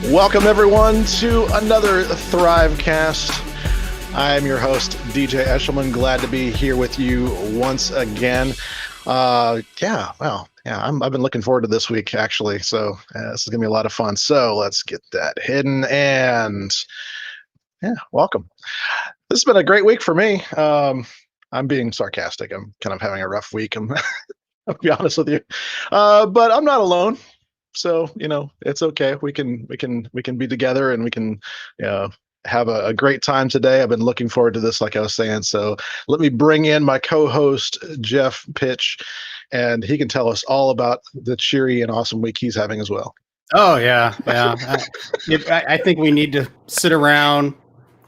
Welcome, everyone, to another THRIVEcast. I'm your host, DJ Eshelman. Glad to be here with you once again. I've been looking forward to this week, actually. So this is going to be a lot of fun. So let's get that hidden and welcome. This has been a great week for me. I'm being sarcastic. I'm kind of having a rough week. I'll be honest with you, but I'm not alone. So it's okay. We can be together, and we can have a great time today. I've been looking forward to this, like I was saying. So let me bring in my co-host Jeff Pitch, and he can tell us all about the cheery and awesome week he's having as well. Oh yeah. I think we need to sit around,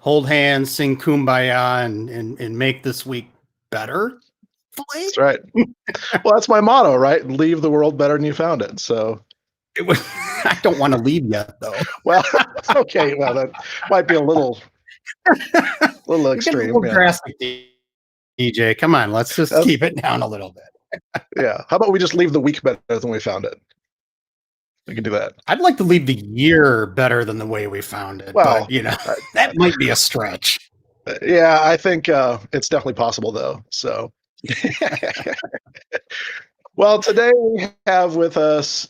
hold hands, sing Kumbaya, and make this week better. That's right. Well, that's my motto, right? Leave the world better than you found it. So. I don't want to leave yet, though. Well, okay. Well, that might be a little extreme. A little drastic, DJ. Come on, let's just keep it down a little bit. Yeah. How about we just leave the week better than we found it? We can do that. I'd like to leave the year better than the way we found it. Well, but, that might be a stretch. Yeah, I think it's definitely possible, though. So. Well, today we have with us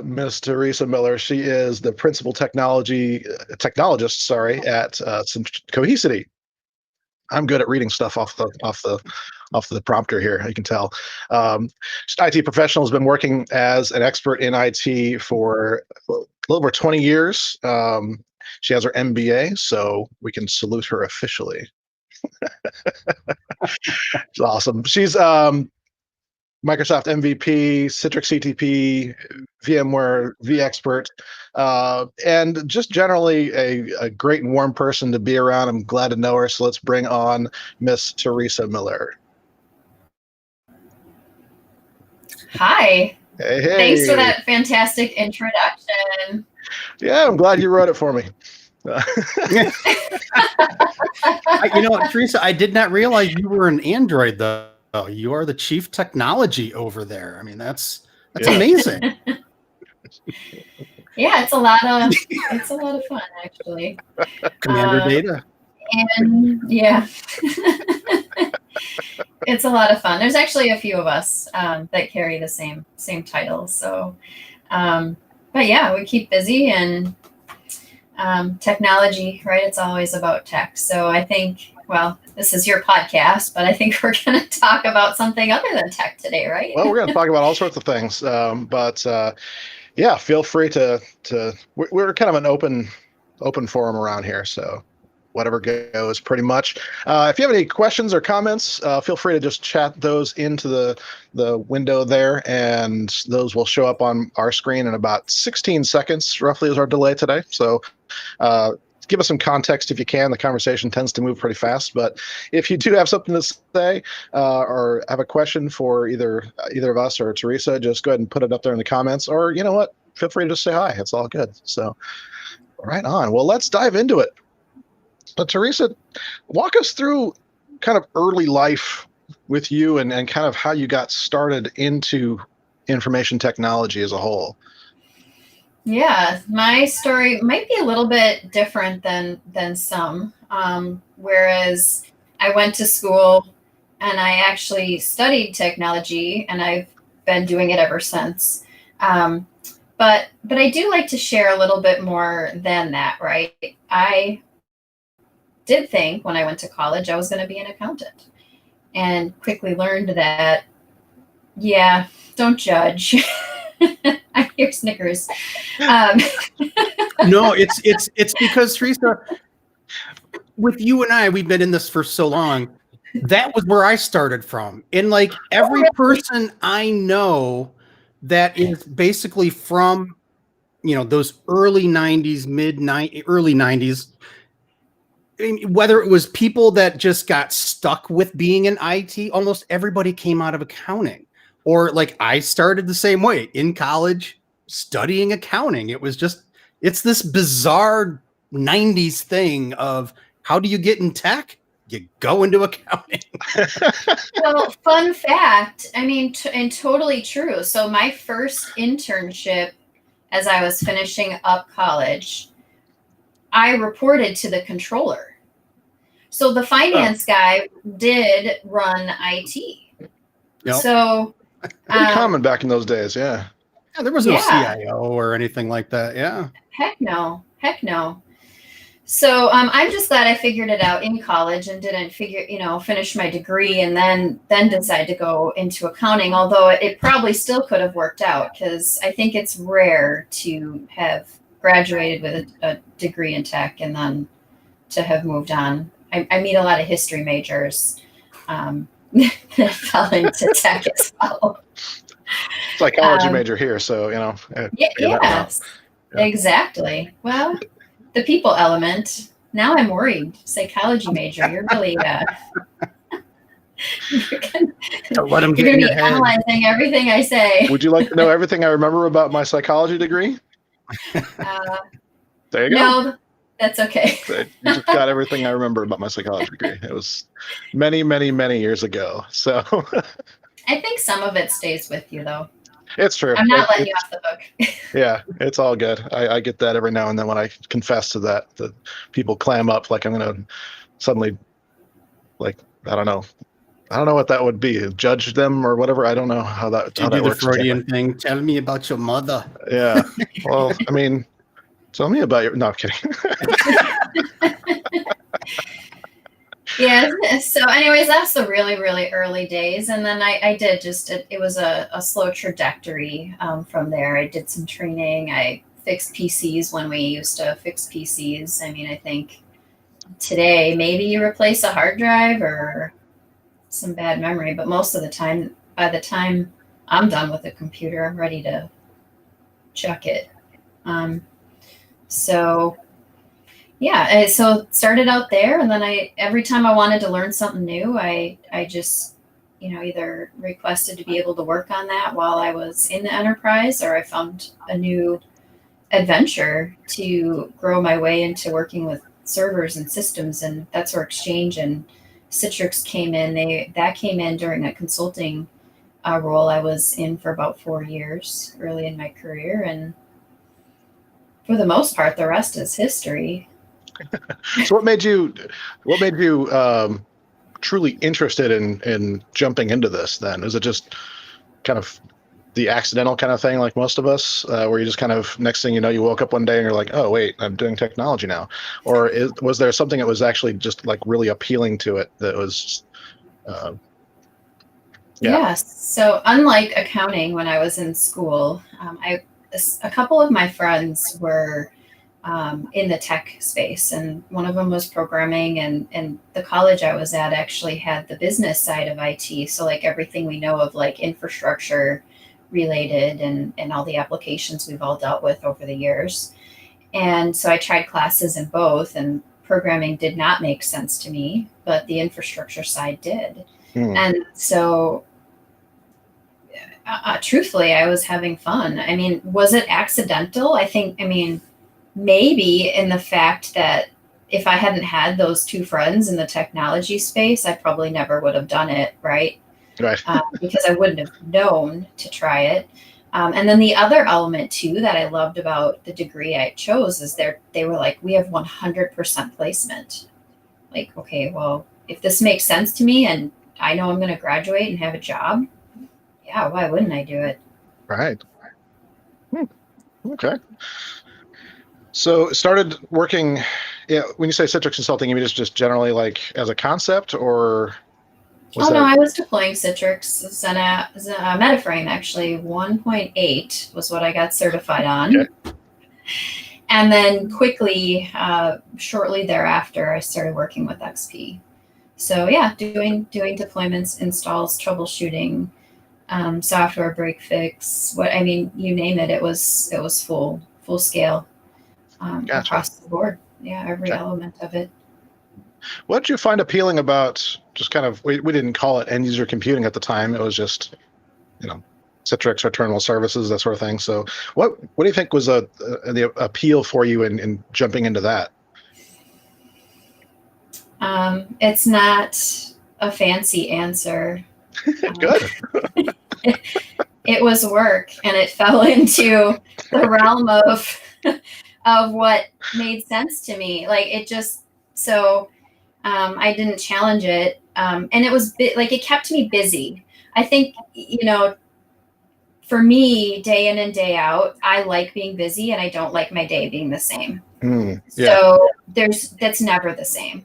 Miss Theresa Miller. She is the principal technologist at Cohesity. I'm good at reading stuff off the prompter here. You can tell. She's an IT professional, has been working as an expert in IT for a little over 20 years. She has her MBA, so we can salute her officially. She's awesome. She's Microsoft MVP, Citrix CTP, VMware vExpert, and just generally a great and warm person to be around. I'm glad to know her. So let's bring on Miss Theresa Miller. Hi. Hey. Thanks for that fantastic introduction. Yeah, I'm glad you wrote it for me. Theresa, I did not realize you were an Android, though. Oh, you are the chief technology over there. I mean, that's amazing. Yeah, it's a lot of fun, actually. Commander data. And yeah, it's a lot of fun. There's actually a few of us that carry the same title. So, but yeah, we keep busy, and technology, right? It's always about tech. So I think, well, this is your podcast, but I think we're going to talk about something other than tech today, right? Well, we're going to talk about all sorts of things, but feel free to. We're kind of an open forum around here, so whatever goes, pretty much. If you have any questions or comments, feel free to just chat those into the window there, and those will show up on our screen in about 16 seconds, roughly, is our delay today. So. Give us some context if you can. The conversation tends to move pretty fast, but if you do have something to say or have a question for either of us or Theresa, just go ahead and put it up there in the comments, or you know what, feel free to just say hi. It's all good. So right on. Well, let's dive into it. But Theresa, walk us through kind of early life with you and kind of how you got started into information technology as a whole. Yeah, my story might be a little bit different than some. Whereas I went to school and I actually studied technology, and I've been doing it ever since. But I do like to share a little bit more than that, right? I did think when I went to college I was going to be an accountant, and quickly learned that, yeah, don't judge. I hear snickers. No, it's because, Theresa, with you and I, we've been in this for so long. That was where I started from. And like every person I know that is basically from, those early 90s, early 90s, I mean, whether it was people that just got stuck with being in IT, almost everybody came out of accounting. Or like I started the same way in college studying accounting. It's this bizarre 90s thing of how do you get in tech? You go into accounting. Well, fun fact, I mean, and totally true. So my first internship as I was finishing up college, I reported to the controller. So the finance guy did run IT. Yep. So Pretty common back in those days, yeah. Yeah, there was no CIO or anything like that. Yeah. Heck no. So I'm just glad I figured it out in college and didn't finish my degree and then decide to go into accounting, although it probably still could have worked out, because I think it's rare to have graduated with a degree in tech and then to have moved on. I meet a lot of history majors that fell into tech as well. Psychology major here, so Yes, exactly. Well, the people element. Now I'm worried. Psychology major. You're really Don't let them you're get in going to your be head. analyzing everything I say. Would you like to know everything I remember about my psychology degree? There you go. No, that's okay. You just got everything I remember about my psychology degree. It was many, many, many years ago. So I think some of it stays with you, though. it's true. I'm not letting you off the hook. Yeah, it's all good. I get that every now and then when I confess to that people clam up like I'm going to suddenly, like, I don't know what that would be. Judge them or whatever. I don't know how that Do the Freudian thing. Tell me about your mother. Yeah. Well, I mean, tell me about your. No, I'm kidding. Yeah. So anyways, that's the really, really early days. And then I did it was a slow trajectory from there. I did some training. I fixed PCs when we used to fix PCs. I mean, I think today maybe you replace a hard drive or some bad memory, but most of the time, by the time I'm done with the computer, I'm ready to chuck it. So yeah, so started out there, and then every time I wanted to learn something new, I just either requested to be able to work on that while I was in the enterprise, or I found a new adventure to grow my way into working with servers and systems, and that's where Exchange and Citrix came in. That came in during a consulting role I was in for about 4 years early in my career, and for the most part, the rest is history. So what made you truly interested in jumping into this then? Is it just kind of the accidental kind of thing like most of us, where you just kind of next thing you know, you woke up one day and you're like, oh wait, I'm doing technology now? Or was there something that was actually just like really appealing to it that was Yes. So unlike accounting, when I was in school, a couple of my friends were in the tech space, and one of them was programming, and the college I was at actually had the business side of IT. So like everything we know of like infrastructure related and all the applications we've all dealt with over the years. And so I tried classes in both, and programming did not make sense to me, but the infrastructure side did. And so truthfully, I was having fun. I mean, was it accidental? Maybe in the fact that if I hadn't had those two friends in the technology space, I probably never would have done it, right? Right. Because I wouldn't have known to try it. And then the other element too that I loved about the degree I chose is they were like, we have 100% placement. Like, okay, well, if this makes sense to me and I know I'm going to graduate and have a job, yeah, why wouldn't I do it? Right. Okay. So started working. Yeah. When you say Citrix Consulting, you mean just generally like as a concept, or? No, I was deploying Citrix MetaFrame, actually. 1.8 was what I got certified on. Okay. And then quickly, shortly thereafter, I started working with XP. So yeah, doing deployments, installs, troubleshooting, software break fix. You name it. It was full scale across the board. Yeah, every element of it. What did you find appealing about just kind of, we didn't call it end user computing at the time. It was just, Citrix or terminal services, that sort of thing. So what do you think was the appeal for you in jumping into that? It's not a fancy answer. Good. it was work, and it fell into the realm of of what made sense to me. Like it just so I didn't challenge it, and it was like it kept me busy. I think for me, day in and day out, I like being busy, and I don't like my day being the same. Yeah. So that's never the same.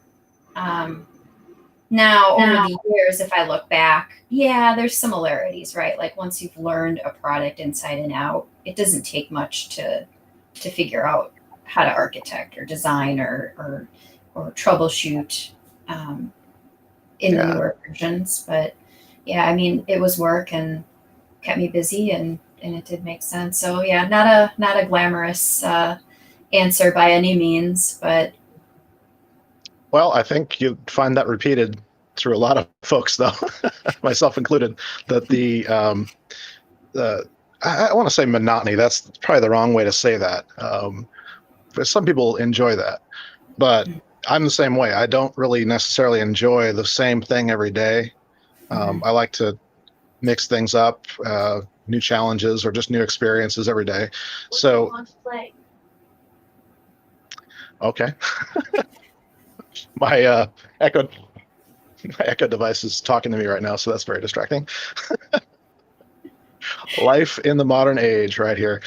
Now, over the years, if I look back, yeah, there's similarities, right? Like once you've learned a product inside and out, it doesn't take much to figure out how to architect or design or troubleshoot in the newer versions. But yeah, I mean, it was work and kept me busy, and it did make sense. So yeah, not a glamorous answer by any means, but. Well, I think you'd find that repeated through a lot of folks, though, myself included, that I want to say monotony. That's probably the wrong way to say that. But some people enjoy that, but I'm the same way. I don't really necessarily enjoy the same thing every day. I like to mix things up, new challenges or just new experiences every day. So, okay. My echo device is talking to me right now, so that's very distracting. Life in the modern age right here.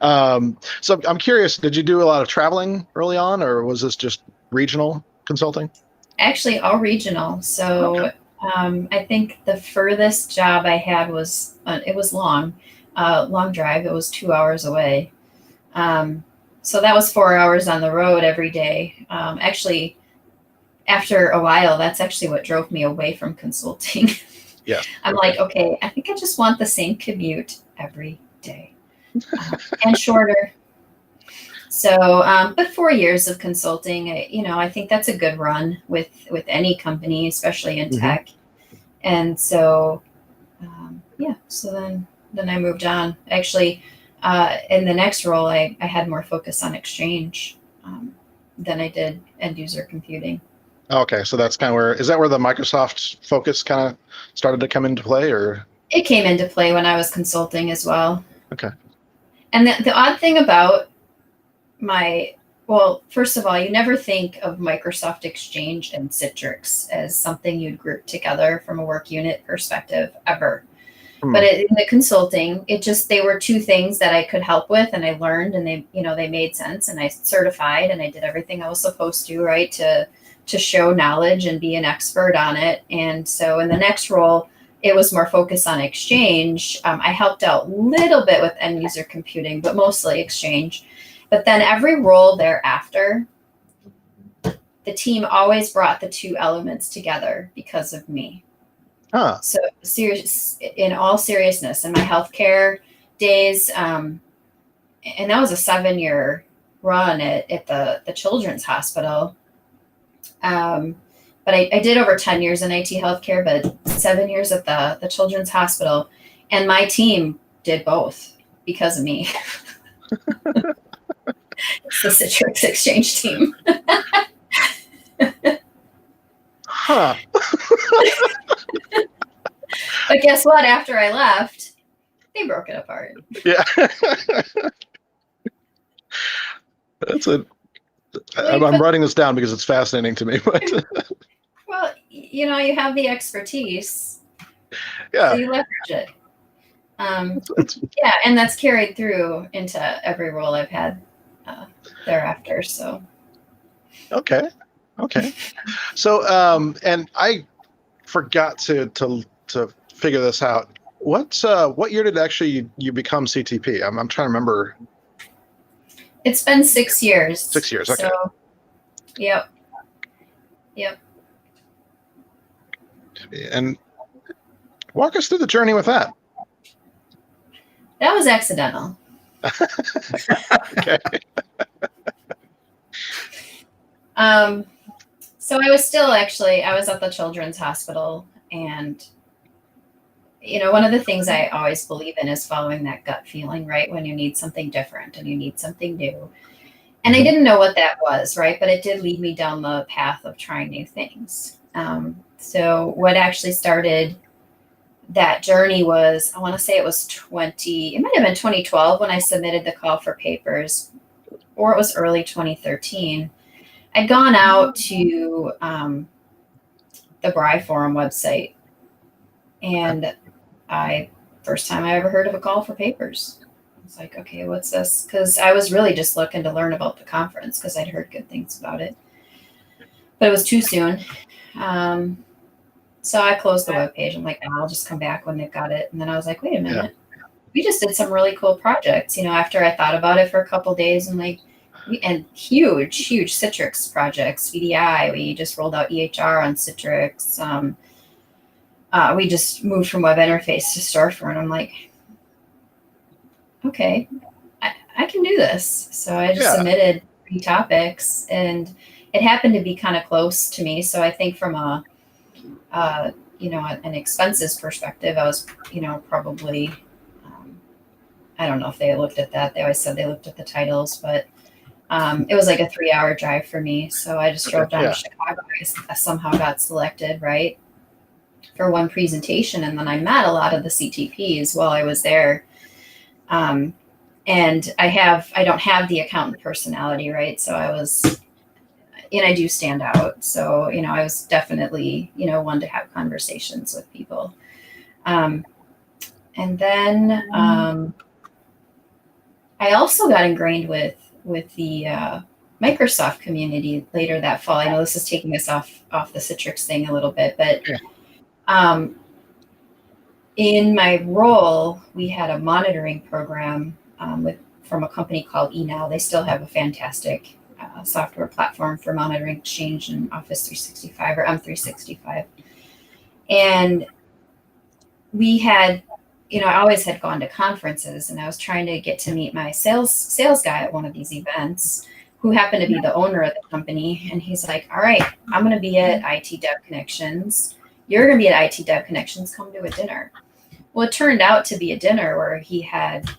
So I'm curious, did you do a lot of traveling early on, or was this just regional consulting? Actually, all regional. So Okay. I think the furthest job I had was, it was long drive. It was 2 hours away. So that was 4 hours on the road every day. Actually, after a while, that's actually what drove me away from consulting. Yeah. I'm like, okay, I think I just want the same commute every day and shorter. So, but 4 years of consulting, I think that's a good run with any company, especially in tech. And so, yeah, so then I moved on. Actually, in the next role, I had more focus on exchange than I did end user computing. Okay, so that's kind of is that where the Microsoft focus kind of started to come into play, or? It came into play when I was consulting as well. Okay. And the odd thing about well, first of all, you never think of Microsoft Exchange and Citrix as something you'd group together from a work unit perspective ever. But in the consulting, they were two things that I could help with, and I learned, and they made sense, and I certified, and I did everything I was supposed to, right, to show knowledge and be an expert on it. And so in the next role, it was more focused on exchange. I helped out a little bit with end user computing, but mostly exchange. But then every role thereafter, the team always brought the two elements together because of me. So in all seriousness, in my healthcare days, and that was a 7-year run at the children's hospital. But I did over 10 years in IT healthcare, but 7 years at the children's hospital, and my team did both because of me. It's the Citrix Exchange team. But guess what? After I left, they broke it apart. Yeah. I'm writing this down because it's fascinating to me. But well, you have the expertise. Yeah. So you leverage it. Yeah, and that's carried through into every role I've had thereafter. So. Okay. So, and I forgot to figure this out. What year did actually you become CTP? I'm trying to remember. It's been 6 years. 6 years. Okay. So, yep. And walk us through the journey with that. That was accidental. Okay. So I was at the children's hospital, and one of the things I always believe in is following that gut feeling, right? When you need something different and you need something new. And I didn't know what that was, right? But it did lead me down the path of trying new things. So what actually started that journey was, I want to say it might have been 2012 when I submitted the call for papers, or it was early 2013. I'd gone out to the Bri Forum website, and first time I ever heard of a call for papers. I was like, okay, what's this? Because I was really just looking to learn about the conference because I'd heard good things about it. But it was too soon. So I closed the webpage. I'm like, I'll just come back when they've got it. And then I was like, wait a minute. Yeah. We just did some really cool projects, after I thought about it for a couple of days, and huge Citrix projects, VDI. We just rolled out EHR on Citrix. We just moved from web interface to storefront. I'm like, okay, I can do this. So I just submitted 3 topics, and it happened to be kind of close to me. So I think from an expenses perspective, I was, probably, I don't know if they looked at that. They always said they looked at the titles, but it was like a 3-hour drive for me. So I just drove down to Chicago. I somehow got selected, right, for one presentation. And then I met a lot of the CTPs while I was there. And I don't have the accountant personality, right? So I do stand out. So, I was definitely, one to have conversations with people. And then I also got ingrained with the Microsoft community later that fall. I know this is taking us off the Citrix thing a little bit, but in my role, we had a monitoring program from a company called eNow. They still have a fantastic software platform for monitoring Exchange and Office 365 or M365. And we had, I always had gone to conferences, and I was trying to get to meet my sales guy at one of these events, who happened to be the owner of the company. And he's like, all right, I'm going to be at IT Dev Connections. You're going to be at IT Dev Connections. Come to a dinner. Well, it turned out to be a dinner where he had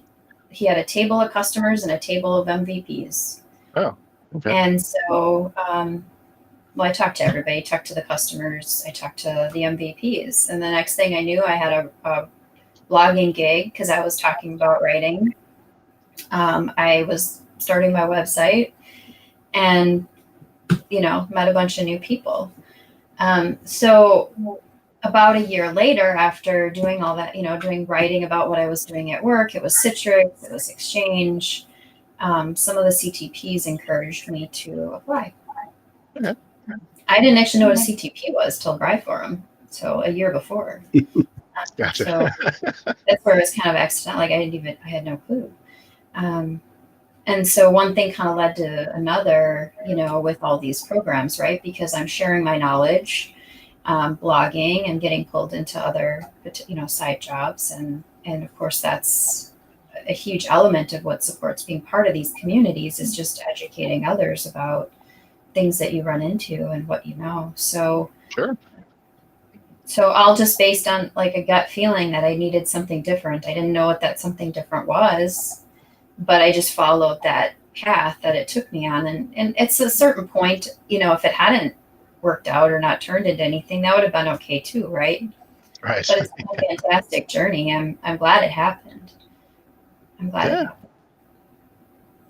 a table of customers and a table of MVPs. Oh, okay. And so, I talked to everybody, talked to the customers, I talked to the MVPs. And the next thing I knew, I had a blogging gig because I was talking about writing. I was starting my website and, met a bunch of new people. So about a year later, after doing all that, doing writing about what I was doing at work, it was Citrix, it was Exchange. Some of the CTPs encouraged me to apply. Okay. I didn't actually know what a CTP was till Bri Forum, so a year before. Gotcha. So that's where it was kind of accidental. Like I had no clue. And so one thing kind of led to another, with all these programs, right? Because I'm sharing my knowledge, blogging, and getting pulled into other, side jobs. And of course, that's a huge element of what supports being part of these communities, is just educating others about things that you run into and what you know. So sure. So all just based on like a gut feeling that I needed something different. I didn't know what that something different was, but I just followed that path that it took me on. And it's a certain point, if it hadn't worked out or not turned into anything, that would have been okay too, right? Right. But it's been a fantastic journey. I'm glad it happened. I'm glad it happened.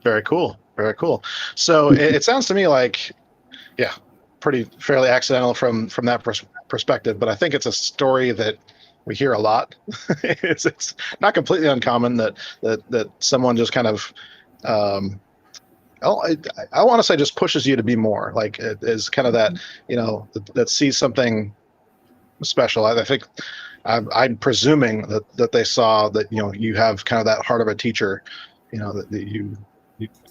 Very cool. Very cool. So it sounds to me like, fairly accidental from that perspective, but I think it's a story that we hear a lot. It's not completely uncommon that someone just kind of, I want to say just pushes you to be more, like it is kind of that, that sees something special. I think I'm presuming that they saw that, you have kind of that heart of a teacher, that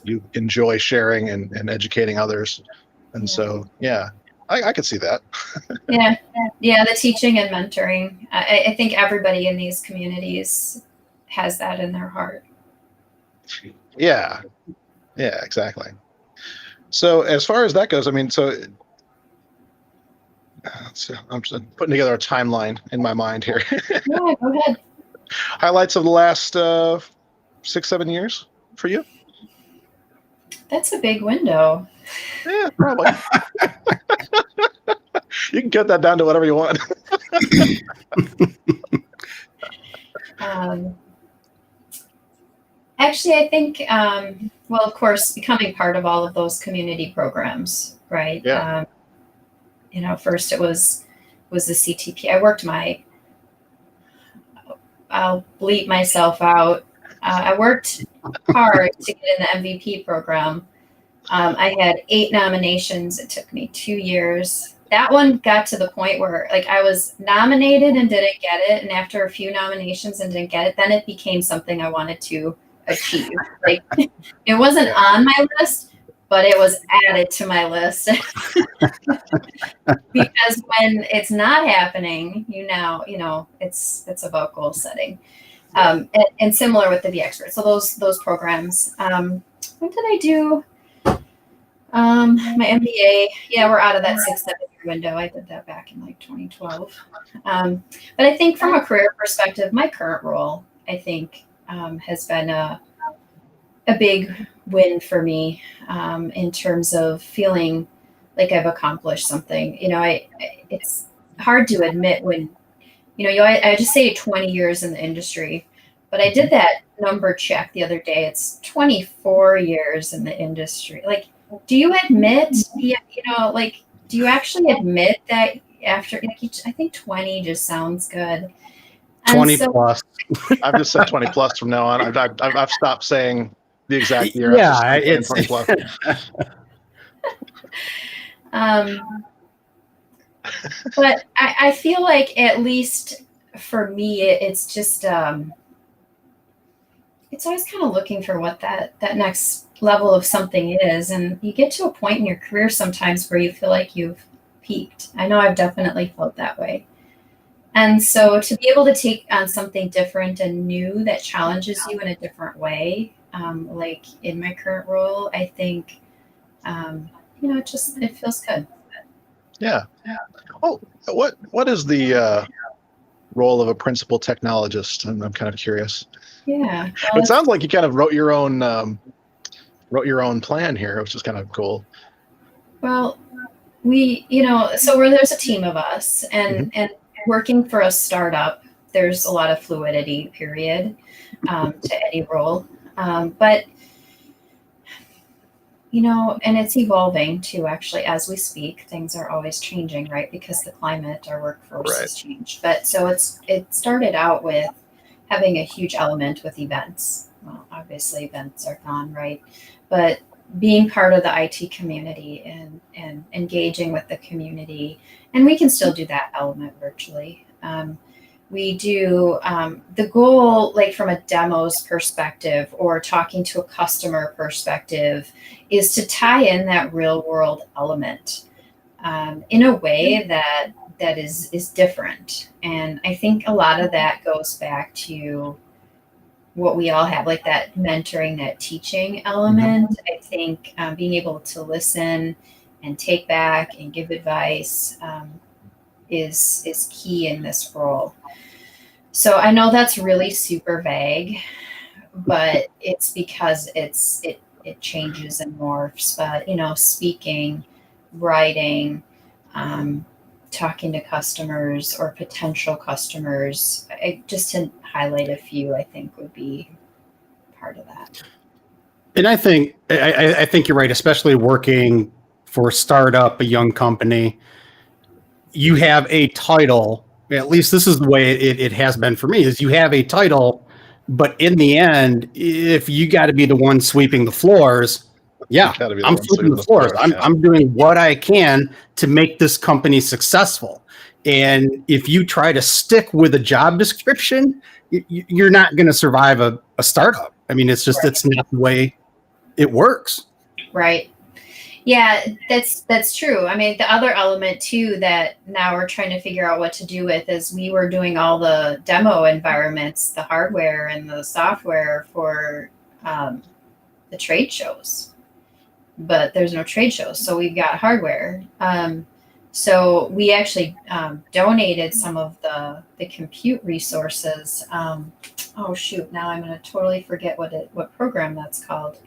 you enjoy sharing and educating others. And so, I could see that. The teaching and mentoring. I think everybody in these communities has that in their heart. Yeah, exactly. So as far as that goes, I mean, so I'm just putting together a timeline in my mind here. Yeah, go ahead. Highlights of the last 6-7 years for you? That's a big window. Yeah, probably. You can cut that down to whatever you want. Actually, I think, well, of course, becoming part of all of those community programs, right? Yeah. First it was the CTP. I worked I'll bleep myself out. I worked hard to get in the MVP program. I had 8 nominations. It took me 2 years. That one got to the point where like I was nominated and didn't get it. And after a few nominations and didn't get it, then it became something I wanted to achieve. Like it wasn't on my list, but it was added to my list. Because when it's not happening, it's about goal setting. And similar with the Be Expert. So those programs. When did I do my MBA? Yeah, we're out of that 6-7 year window. I did that back in like 2012. But I think from a career perspective, my current role, I think, has been a big win for me in terms of feeling like I've accomplished something. It's hard to admit when, I just say 20 years in the industry, but I did that number check the other day. It's 24 years in the industry. Like, do you admit, do you actually admit that after, I think 20 just sounds good. And 20 plus. I've just said 20 plus from now on. I've stopped saying the exact year. Yeah, it's 20 plus. But I feel like at least for me, it's just it's always kind of looking for what that next level of something is, and you get to a point in your career sometimes where you feel like you've peaked. I know I've definitely felt that way, and so to be able to take on something different and new that challenges you in a different way, like in my current role, I think it feels good. Yeah. Well, what is the role of a principal technologist? I'm kind of curious. Yeah. Well, it sounds like you kind of wrote your own plan here, which is kind of cool. Well, there's a team of us, and working for a startup, there's a lot of fluidity, period, to any role. But and it's evolving too, actually, as we speak. Things are always changing, right? Because the climate, our workforce has changed. But so it started out with having a huge element with events. Well, obviously events are gone, right? But being part of the IT community and engaging with the community, and we can still do that element virtually. We do the goal, like from a demos perspective or talking to a customer perspective, is to tie in that real world element in a way that is different. And I think a lot of that goes back to what we all have, like that mentoring, that teaching element. I think being able to listen and take back and give advice is key in this role. So I know that's really super vague, but it's because it changes and morphs. But speaking, writing, talking to customers or potential customers, just to highlight a few, I think would be part of that. And I think you're right, especially working for a startup, a young company. You have a title. At least this is the way it has been for me, is you have a title, but in the end, if you got to be the one sweeping the floors, I'm sweeping the floors. I'm doing what I can to make this company successful. And if you try to stick with a job description, you're not going to survive a startup. I mean, it's not the way it works. Right. Yeah, that's true. I mean, the other element too that now we're trying to figure out what to do with is we were doing all the demo environments, the hardware and the software for the trade shows, but there's no trade shows, so we've got hardware. So we actually donated some of the compute resources. Oh shoot! Now I'm going to totally forget what program that's called.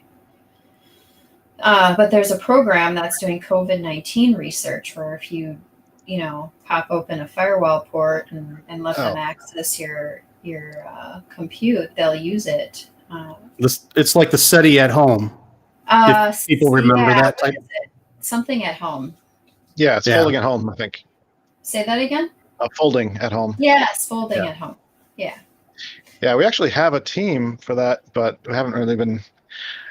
But there's a program that's doing COVID-19 research where if you pop open a firewall port and let them access your compute, they'll use it. It's like the SETI at home. If people remember that type. What is it? Something at home. Yeah, it's folding at home, I think. Say that again? Folding at home. Yes, folding at home. Yeah. Yeah, we actually have a team for that, but we haven't really been,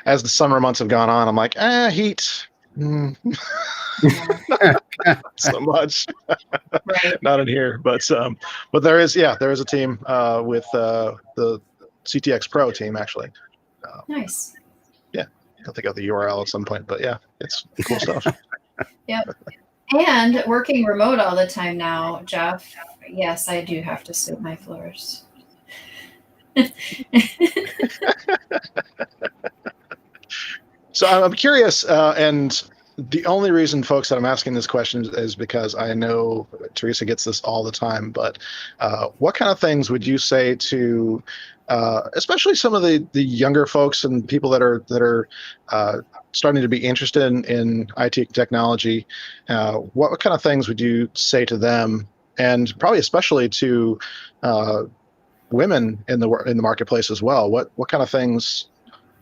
as the summer months have gone on, I'm like, heat. So much. Right. Not in here, but there is a team with the CTX Pro team, actually. Nice. Yeah, I'll think of the URL at some point, but yeah, it's cool stuff. Yep. And working remote all the time now, Jeff, yes, I do have to sweep my floors. So I'm curious, and the only reason, folks, that I'm asking this question is because I know Theresa gets this all the time, but what kind of things would you say to especially some of the younger folks and people that are starting to be interested in IT technology? What kind of things would you say to them, and probably especially to women in the marketplace as well? What kind of things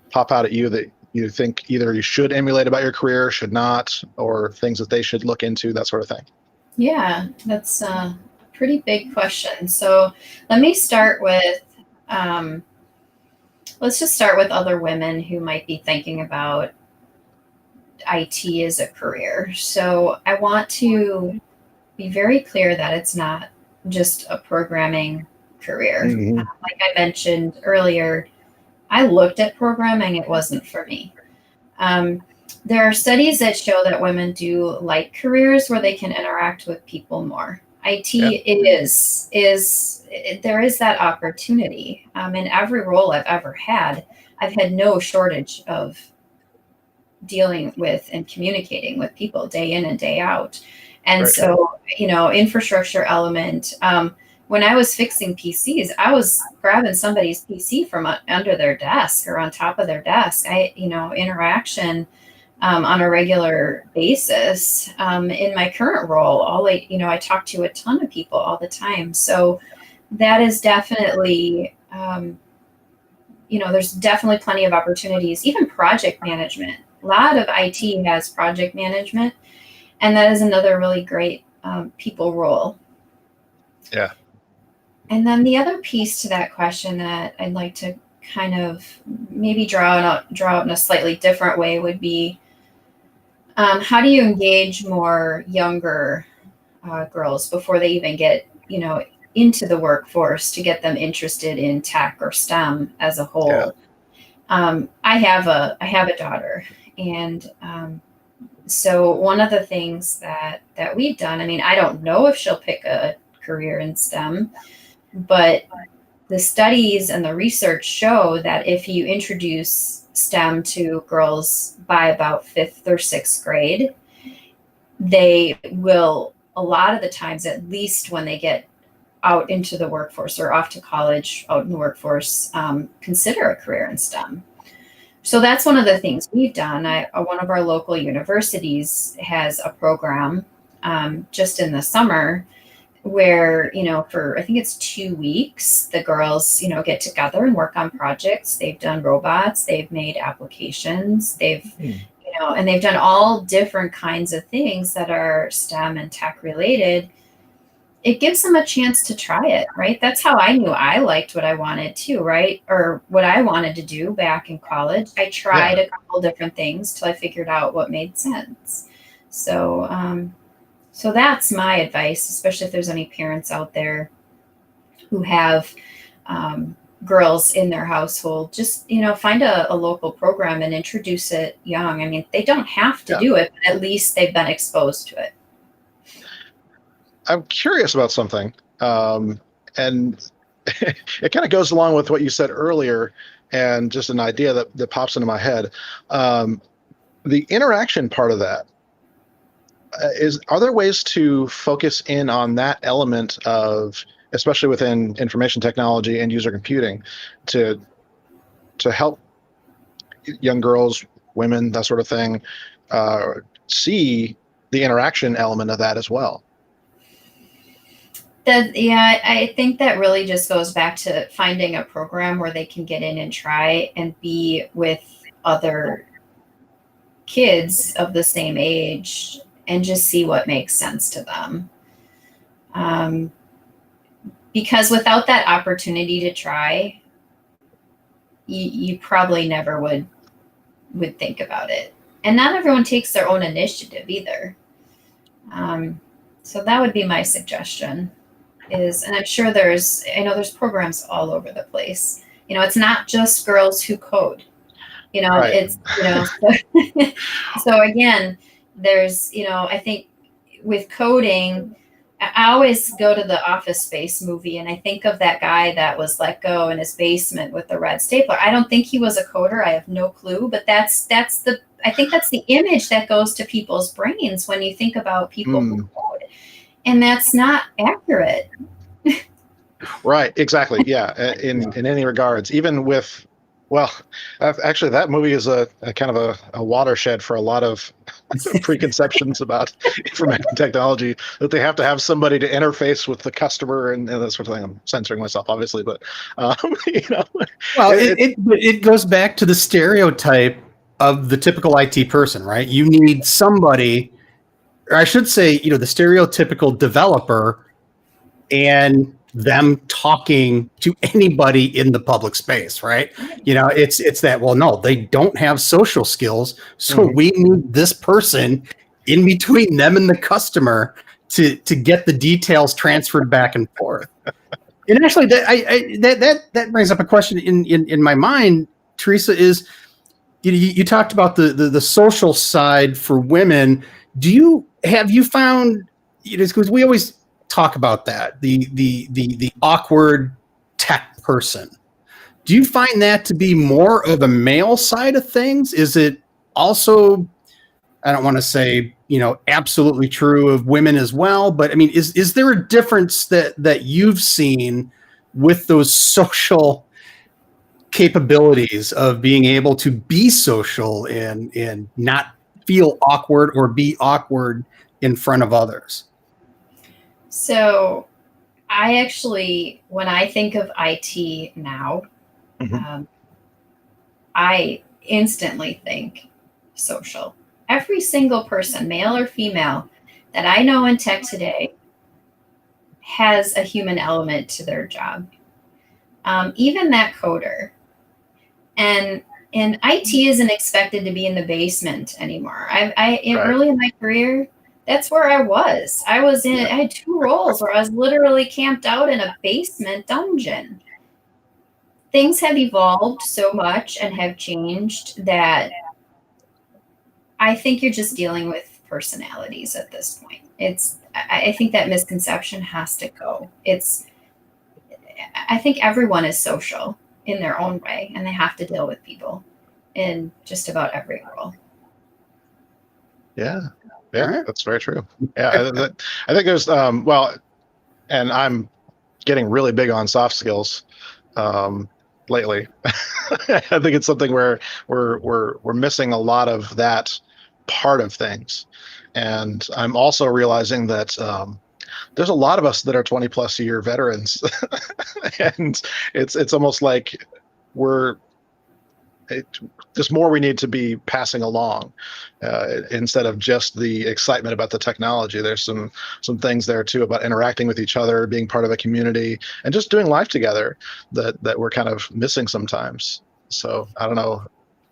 pop out at you that you think either you should emulate about your career, should not, or things that they should look into, that sort of thing? Yeah, that's a pretty big question. So let me start with, let's just start with other women who might be thinking about IT as a career. So I want to be very clear that it's not just a programming career. Mm-hmm. Like I mentioned earlier, I looked at programming, it wasn't for me. There are studies that show that women do like careers where they can interact with people more. There is that opportunity. In every role I've ever had, I've had no shortage of dealing with and communicating with people day in and day out. And Right. So, infrastructure element, when I was fixing PCs, I was grabbing somebody's PC from under their desk or on top of their desk. Interaction on a regular basis. In my current role, I talk to a ton of people all the time. So that is definitely, there's definitely plenty of opportunities, even project management. A lot of IT has project management, and that is another really great people role. Yeah. And then the other piece to that question that I'd like to kind of maybe draw out in a slightly different way would be, how do you engage more younger girls before they even get, into the workforce to get them interested in tech or STEM as a whole? Yeah. I have a daughter, and so one of the things that we've done, I don't know if she'll pick a career in STEM, but the studies and the research show that if you introduce STEM to girls by about 5th or 6th grade, they will, a lot of the times, at least when they get out into the workforce or off to college, out in the workforce, consider a career in STEM. So that's one of the things we've done. One of our local universities has a program just in the summer where, for I think it's 2 weeks, the girls, get together and work on projects. They've done robots, they've made applications, and they've done all different kinds of things that are STEM and tech related. It gives them a chance to try it, right? That's how I knew I liked what I wanted to, right? Or what I wanted to do back in college. I tried a couple different things till I figured out what made sense. So that's my advice, especially if there's any parents out there who have girls in their household. Just, find a local program and introduce it young. They don't have to do it, but at least they've been exposed to it. I'm curious about something, and it kind of goes along with what you said earlier, and just an idea that pops into my head. The interaction part of that, are there ways to focus in on that element of, especially within information technology and user computing, to help young girls, women, that sort of thing, see the interaction element of that as well? I think that really just goes back to finding a program where they can get in and try and be with other kids of the same age and just see what makes sense to them. Because without that opportunity to try, you probably never would think about it. And not everyone takes their own initiative either. So that would be my suggestion and I'm sure there's programs all over the place. It's not just girls who code, Right. it's, so again, there's, I think with coding, I always go to the Office Space movie and I think of that guy that was let go in his basement with the red stapler. I don't think he was a coder. I have no clue, but I think that's the image that goes to people's brains when you think about people who code. And that's not accurate. Right. Exactly. Yeah. In any regards, even with, well, actually, that movie is a kind of a watershed for a lot of preconceptions about information technology, that they have to have somebody to interface with the customer and that sort of thing. I'm censoring myself, obviously, but Well, it goes back to the stereotype of the typical IT person, right? You need somebody, or I should say, the stereotypical developer and them talking to anybody in the public space, right? It's that, well, no, they don't have social skills. So we need this person in between them and the customer to get the details transferred back and forth. And actually that brings up a question in my mind, Theresa, is, you talked about the social side for women. Have you found, because we always talk about that, the awkward tech person. Do you find that to be more of a male side of things? Is it also, I don't want to say, absolutely true of women as well, but I mean, is there a difference that you've seen with those social capabilities of being able to be social and not feel awkward or be awkward in front of others? So I actually, when I think of IT now, I instantly think social. Every single person, male or female, that I know in tech today has a human element to their job. Even that coder. And IT isn't expected to be in the basement anymore. Early in my career, that's where I was. I had 2 roles where I was literally camped out in a basement dungeon. Things have evolved so much and have changed that I think you're just dealing with personalities at this point. I think that misconception has to go. I think everyone is social in their own way, and they have to deal with people in just about every role. Yeah, that's very true. Yeah, I think there's and I'm getting really big on soft skills lately. I think it's something where we're missing a lot of that part of things, and I'm also realizing that there's a lot of us that are 20 plus year veterans, and it's almost like there's more we need to be passing along instead of just the excitement about the technology. There's some things there too about interacting with each other, being part of a community, and just doing life together that we're kind of missing sometimes. So I don't know,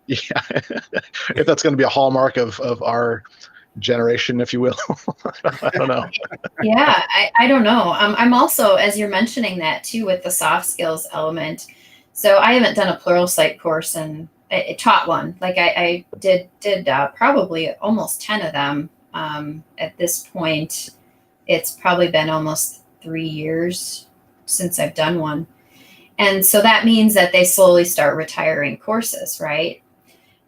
if that's going to be a hallmark of our generation, if you will. I don't know. Yeah, I don't know. I'm also, as you're mentioning that too, with the soft skills element. So I haven't done a Pluralsight course, and I taught one. Like I did probably almost 10 of them. At this point, it's probably been almost 3 years since I've done one. And so that means that they slowly start retiring courses, right?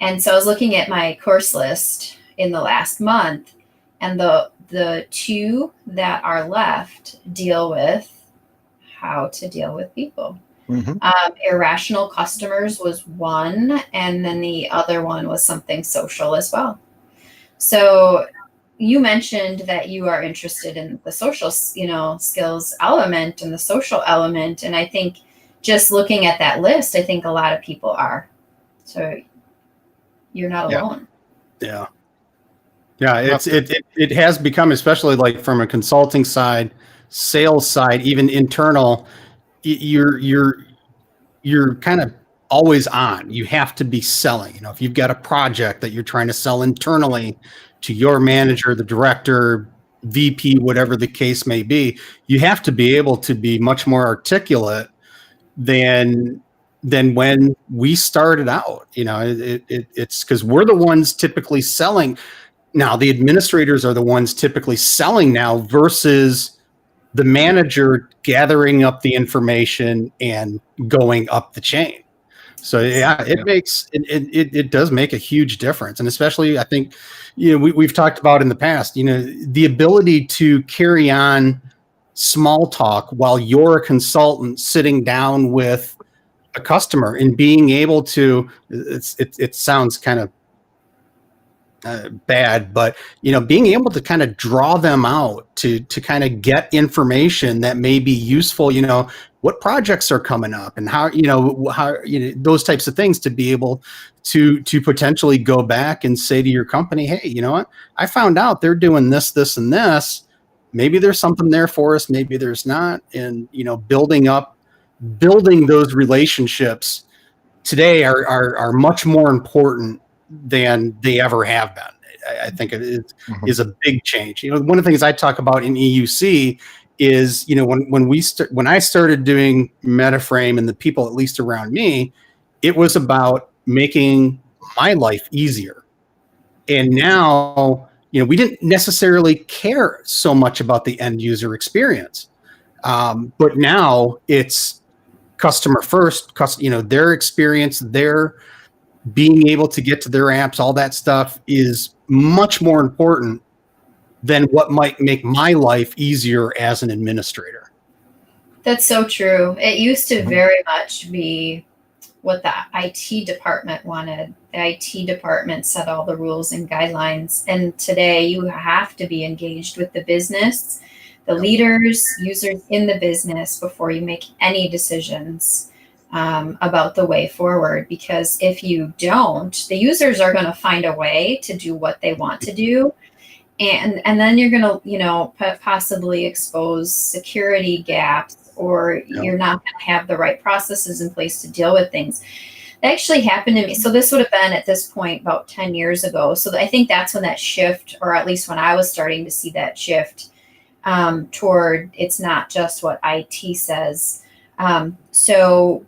And so I was looking at my course list in the last month, and the 2 that are left deal with how to deal with people. Irrational customers was one, and then the other one was something social as well. So you mentioned that you are interested in the social, skills element and the social element. And I think just looking at that list, I think a lot of people are. So you're not alone. Yeah. It has become, especially like from a consulting side, sales side, even internal, you're kind of always on. You have to be selling. If you've got a project that you're trying to sell internally to your manager, the director, VP, whatever the case may be, you have to be able to be much more articulate than when we started out. It's because we're the ones typically selling. Now the administrators are the ones typically selling now versus the manager gathering up the information and going up the chain. So it does make a huge difference. And especially I think, we've talked about in the past, the ability to carry on small talk while you're a consultant sitting down with a customer and being able to, it sounds kind of bad, but being able to kind of draw them out to kind of get information that may be useful, what projects are coming up and how those types of things, to be able to potentially go back and say to your company, hey, you know what, I found out they're doing this, and this. Maybe there's something there for us, maybe there's not. And building those relationships today are much more important than they ever have been. I think it is a big change. One of the things I talk about in EUC is, when I started doing MetaFrame, and the people, at least around me, it was about making my life easier. And now, we didn't necessarily care so much about the end user experience. But now it's customer first, their experience, their being able to get to their apps, all that stuff is much more important than what might make my life easier as an administrator. That's so true. It used to very much be what the IT department wanted. The IT department set all the rules and guidelines. And today you have to be engaged with the business, the leaders, users in the business before you make any decisions about the way forward. Because if you don't, the users are going to find a way to do what they want to do. And then you're going to, possibly expose security gaps, or you're not going to have the right processes in place to deal with things. That actually happened to me. So this would have been at this point about 10 years ago. So I think that's when that shift, or at least when I was starting to see that shift toward, it's not just what IT says. So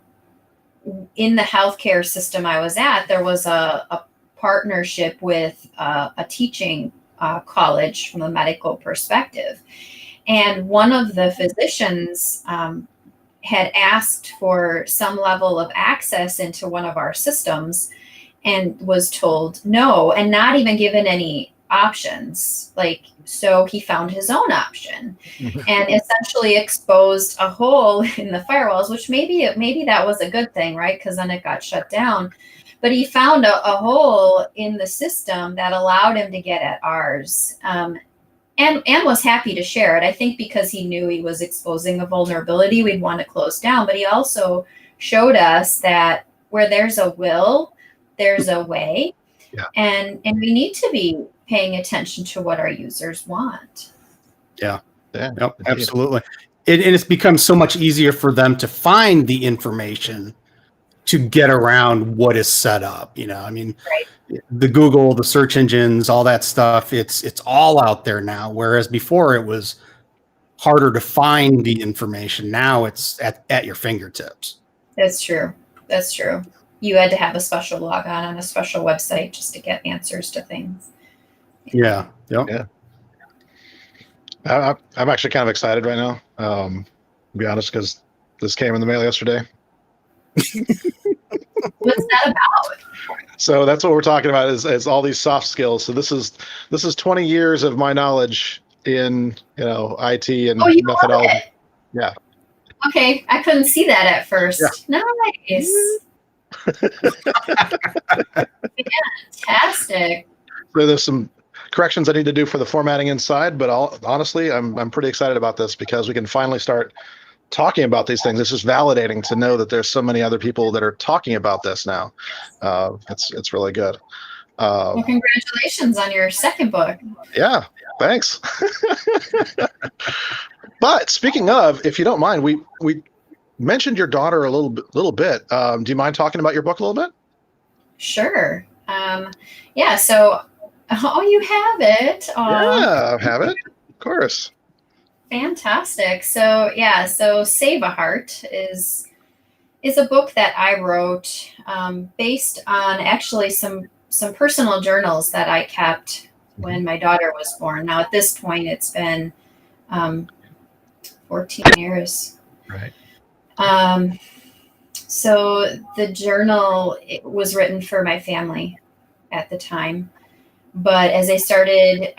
in the healthcare system I was at, there was a partnership with a teaching college from a medical perspective. And one of the physicians had asked for some level of access into one of our systems and was told no, and not even given any options. So he found his own option and essentially exposed a hole in the firewalls, which maybe that was a good thing, right? Because then it got shut down. But he found a hole in the system that allowed him to get at ours, and was happy to share it. I think because he knew he was exposing a vulnerability we'd want to close down. But he also showed us that where there's a will, there's a way. Yeah. And we need to be paying attention to what our users want. Yeah. Yep, absolutely. And it's become so much easier for them to find the information to get around what is set up. Right. The Google, the search engines, all that stuff, it's all out there now. Whereas before it was harder to find the information. Now it's at your fingertips. That's true. You had to have a special logon on a special website just to get answers to things. Yeah. Yep. Yeah. I'm actually kind of excited right now. To be honest, because this came in the mail yesterday. What's that about? So that's what we're talking about is all these soft skills. So this is 20 years of my knowledge in IT and methodology. Yeah. Okay, I couldn't see that at first. Yeah. Nice. Fantastic. So there's some corrections I need to do for the formatting inside, but honestly, I'm pretty excited about this because we can finally start talking about these things. This is validating to know that there's so many other people that are talking about this now. It's really good. Well, congratulations on your second book. Yeah, thanks. But speaking of, if you don't mind, we mentioned your daughter a little bit. Do you mind talking about your book a little bit? Sure. Yeah. So, oh, you have it. Yeah, I have it. Of course. Fantastic. So yeah. So Save a Heart is a book that I wrote based on actually some personal journals that I kept when my daughter was born. Now at this point, it's been 14 years. Right. So the journal, it was written for my family at the time. But as I started,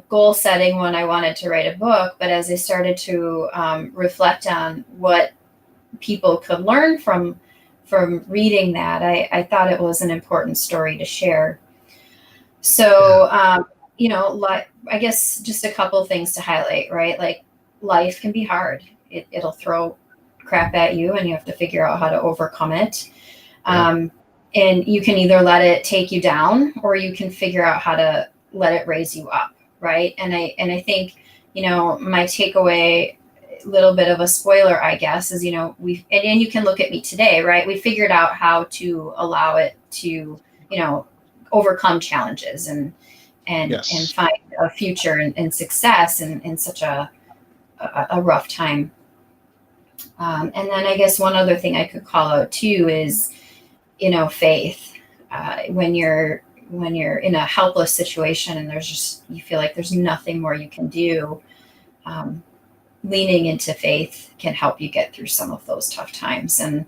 goal setting when I wanted to write a book, but as I started to reflect on what people could learn from reading that, I thought it was an important story to share. So, I guess just a couple things to highlight, right? Like life can be hard. It'll throw crap at you and you have to figure out how to overcome it. And you can either let it take you down or you can figure out how to let it raise you up. Right. And I think, my takeaway, little bit of a spoiler, I guess, is, and you can look at me today, right? We figured out how to allow it to, overcome challenges and find a future and success in such a rough time. And then I guess one other thing I could call out too is, faith. When you're in a helpless situation and you feel like there's nothing more you can do, leaning into faith can help you get through some of those tough times. And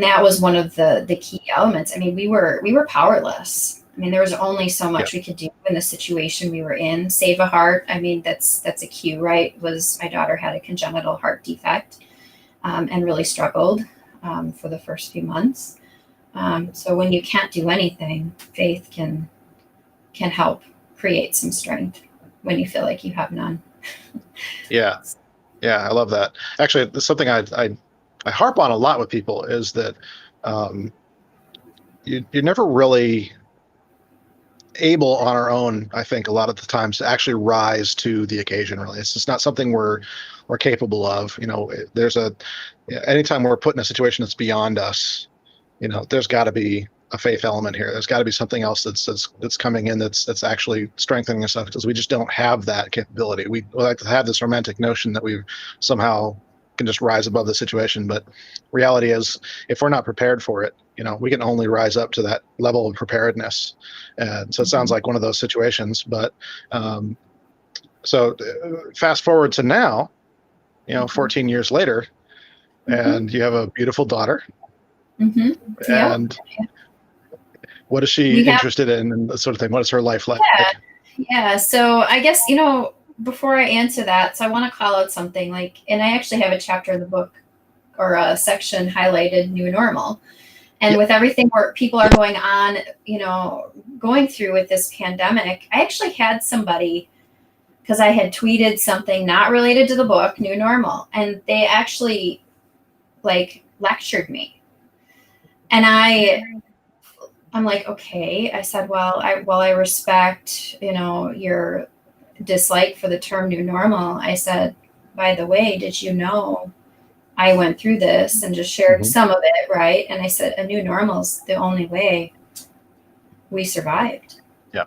that was one of the key elements. I mean, we were powerless. I mean, there was only so much we could do in the situation we were in. Save a Heart. I mean, that's a cue, right? Was my daughter had a congenital heart defect and really struggled for the first few months. So when you can't do anything, faith can help create some strength when you feel like you have none. Yeah, I love that. Actually, it's something I harp on a lot with people is that you're never really able on our own, I think, a lot of the times to actually rise to the occasion. Really, it's just not something we're capable of. There's anytime we're put in a situation that's beyond us, there's got to be a faith element here. There's got to be something else that's coming in that's actually strengthening us up, because we just don't have that capability. We like to have this romantic notion that we somehow can just rise above the situation, but reality is, if we're not prepared for it, we can only rise up to that level of preparedness. And so it sounds like one of those situations. But so fast forward to now, 14 years later, and you have a beautiful daughter. And what is she interested in, and that sort of thing? What is her life like? Yeah. So I guess, before I answer that, so I want to call out something and I actually have a chapter in the book or a section highlighted New Normal. And with everything where people are going through with this pandemic, I actually had somebody, because I had tweeted something not related to the book, New Normal, and they actually lectured me. And I'm like, okay. I said, well, I respect, your dislike for the term New Normal. I said, by the way, did you know I went through this, and just shared some of it, right? And I said, a new normal's the only way we survived. Yeah.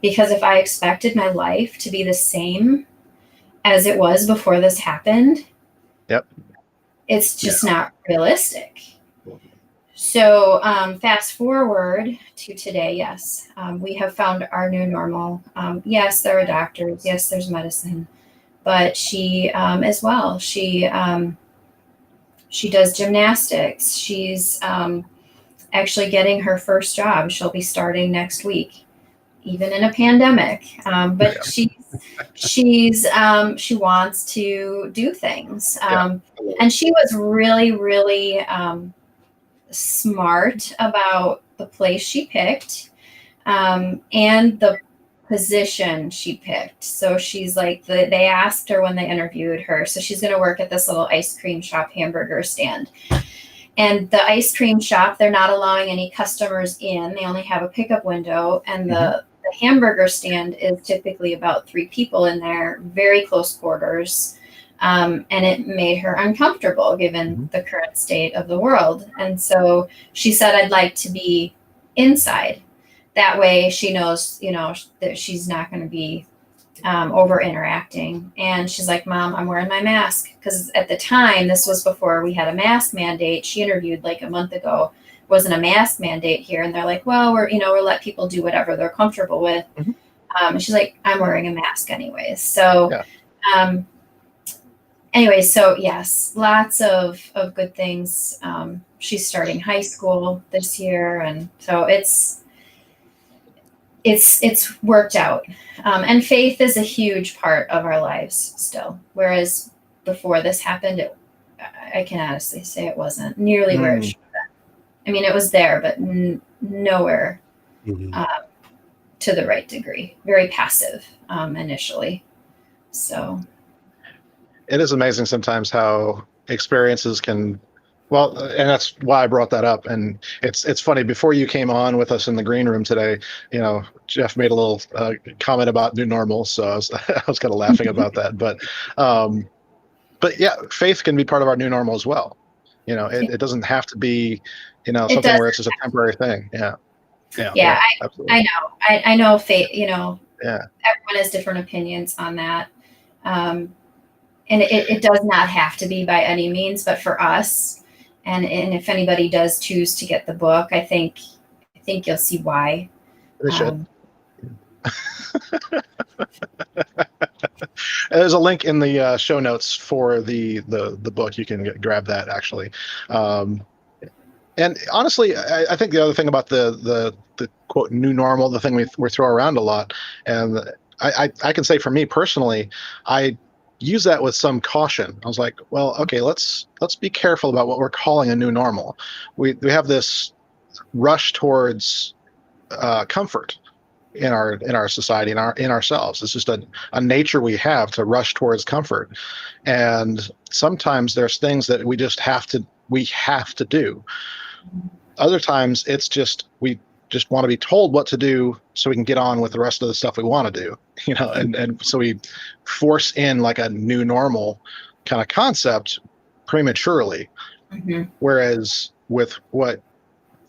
Because if I expected my life to be the same as it was before this happened, it's just not realistic. So fast forward to today, yes, we have found our new normal. Yes, there are doctors. Yes, there's medicine. But she as well, she does gymnastics. She's actually getting her first job. She'll be starting next week, even in a pandemic. But she wants to do things. And she was really, really smart about the place she picked. and the position she picked. So she's like, they asked her when they interviewed her. So she's going to work at this little ice cream shop hamburger stand. And the ice cream shop, they're not allowing any customers in. They only have a pickup window. And the hamburger stand is typically about 3 people in there, very close quarters. And it made her uncomfortable given the current state of the world. And so she said, I'd like to be inside. That way she knows, that she's not going to be over interacting. And she's like, Mom, I'm wearing my mask. Because at the time, this was before we had a mask mandate. She interviewed like a month ago. Wasn't a mask mandate here. And they're like, well, we'll let people do whatever they're comfortable with. And she's like, I'm wearing a mask anyways. So, anyway, so yes, lots of good things. She's starting high school this year. And so it's worked out. And faith is a huge part of our lives still. Whereas before this happened, I can honestly say it wasn't nearly where it should have been. I mean, it was there, but nowhere to the right degree. Very passive initially. So it is amazing sometimes how experiences can, well, and that's why I brought that up. And it's funny, before you came on with us in the green room today, Jeff made a little comment about new normal. So I was kind of laughing about that. But yeah, faith can be part of our new normal as well. It doesn't have to be, something where it's just a temporary thing. Yeah. I know. I know faith, everyone Yeah. has different opinions on that. And it does not have to be by any means, but for us, and if anybody does choose to get the book, I think you'll see why. They should. There's a link in the show notes for the book. You can grab that actually. And honestly, I think the other thing about the quote new normal, the thing we throw around a lot, and I can say for me personally, I use that with some caution. I was like, well, okay, let's be careful about what we're calling a new normal. We have this rush towards comfort in our society, in ourselves. It's just a nature we have to rush towards comfort. And sometimes there's things that we have to do. Other times it's just we just want to be told what to do so we can get on with the rest of the stuff we want to do, and so we force in like a new normal kind of concept prematurely. Whereas with what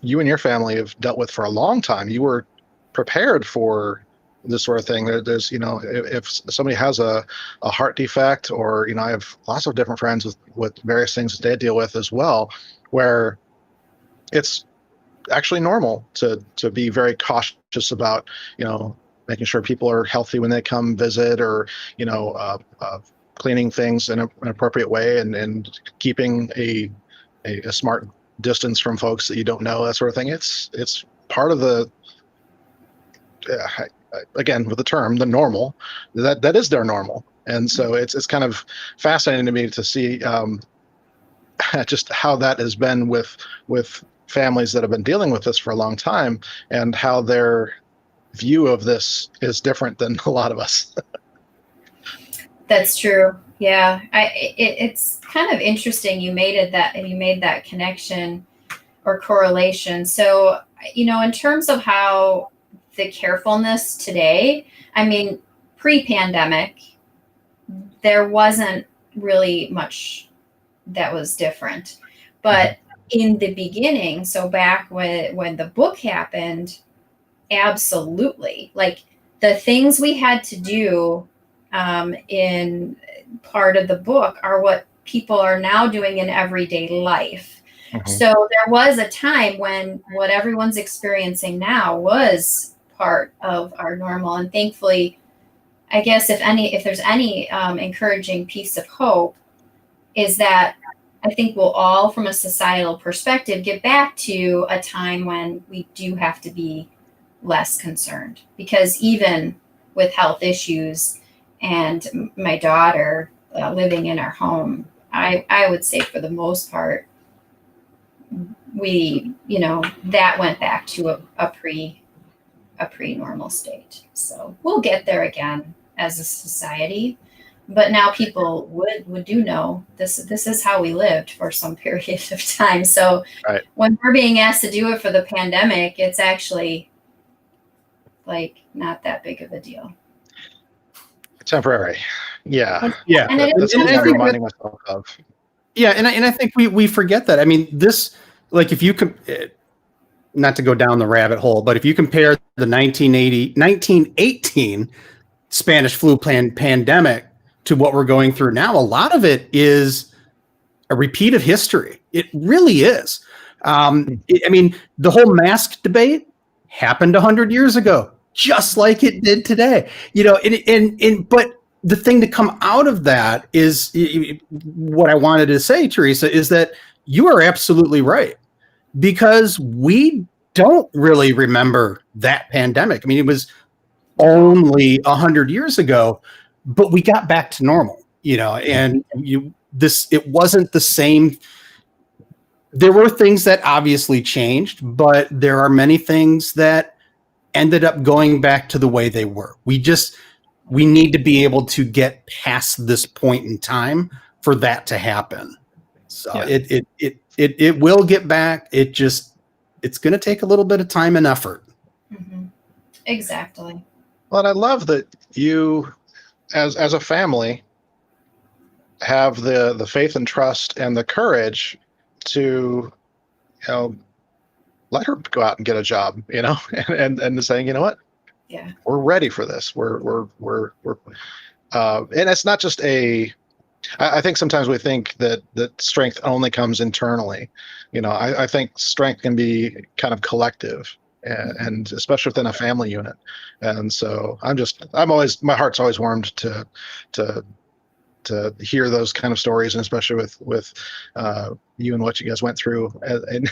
you and your family have dealt with for a long time, you were prepared for this sort of thing. There's, if somebody has a heart defect, or, I have lots of different friends with various things that they deal with as well, where it's actually normal to be very cautious about, making sure people are healthy when they come visit, or, cleaning things in an appropriate way, and keeping a smart distance from folks that you don't know, that sort of thing. It's part of the, again, with the term, the normal, that is their normal. And so it's kind of fascinating to me to see just how that has been with families that have been dealing with this for a long time, and how their view of this is different than a lot of us. That's true. Yeah. It's kind of interesting you made that connection or correlation. So, in terms of how the carefulness today, I mean, pre-pandemic, there wasn't really much that was different. But in the beginning, so back when the book happened, absolutely. Like the things we had to do in part of the book are what people are now doing in everyday life. So there was a time when what everyone's experiencing now was part of our normal. And thankfully, I guess if there's any encouraging piece of hope, is that I think we'll all, from a societal perspective, get back to a time when we do have to be less concerned. Because even with health issues and my daughter living in our home, I would say for the most part, we, that went back to a a pre-normal state. So we'll get there again as a society. But now people would do know this is how we lived for some period of time. So Right. when we're being asked to do it for the pandemic, it's actually like not that big of a deal. Temporary. Yeah. Yeah. And That's And something I I'm think reminding myself of. Yeah, and I think we forget that. I mean, this, like, if you not to go down the rabbit hole, but if you compare the 1918 Spanish flu pandemic to what we're going through now, a lot of it is a repeat of history. It really is. I mean, the whole mask debate happened 100 years ago, just like it did today. You know, but the thing to come out of that is what I wanted to say, Theresa, is that you are absolutely right, because we don't really remember that pandemic. I mean, it was only 100 years ago, but we got back to normal, you know, and it wasn't the same. There were things that obviously changed, but there are many things that ended up going back to the way they were. We need to be able to get past this point in time for that to happen. So Yeah. it will get back. It's going to take a little bit of time and effort. Mm-hmm. Exactly. Well, and I love that you, as a family, have the faith and trust and the courage to, let her go out and get a job, and saying, you know what, Yeah. we're ready for this. We're and it's not just I think sometimes we think that strength only comes internally. I think strength can be kind of collective, and especially within a family unit. And so my heart's always warmed to hear those kind of stories, and especially with you and what you guys went through, and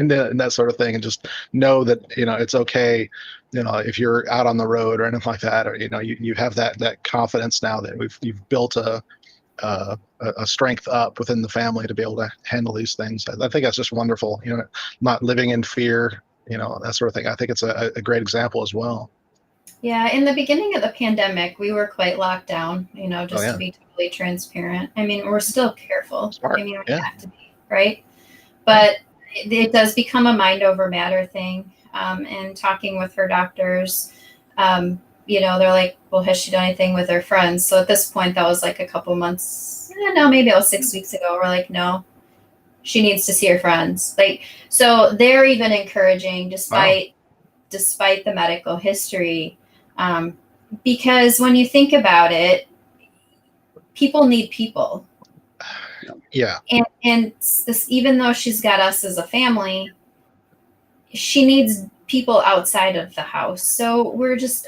that sort of thing, and just know that it's okay, if you're out on the road or anything like that, or you have that confidence now that you've built a strength up within the family to be able to handle these things. I think that's just wonderful. Not living in fear, that sort of thing. I think it's a great example as well. Yeah, in the beginning of the pandemic, we were quite locked down, just to be totally transparent. I mean, we're still careful. Smart. I mean, we have to be, right? But it does become a mind over matter thing. And talking with her doctors, they're like, well, has she done anything with her friends? So at this point, that was like a couple months. No, maybe it was 6 weeks ago. We're like, no, she needs to see her friends. Like, so they're even encouraging, despite the medical history. Because when you think about it, people need people. Yeah. And this, even though she's got us as a family, she needs people outside of the house. So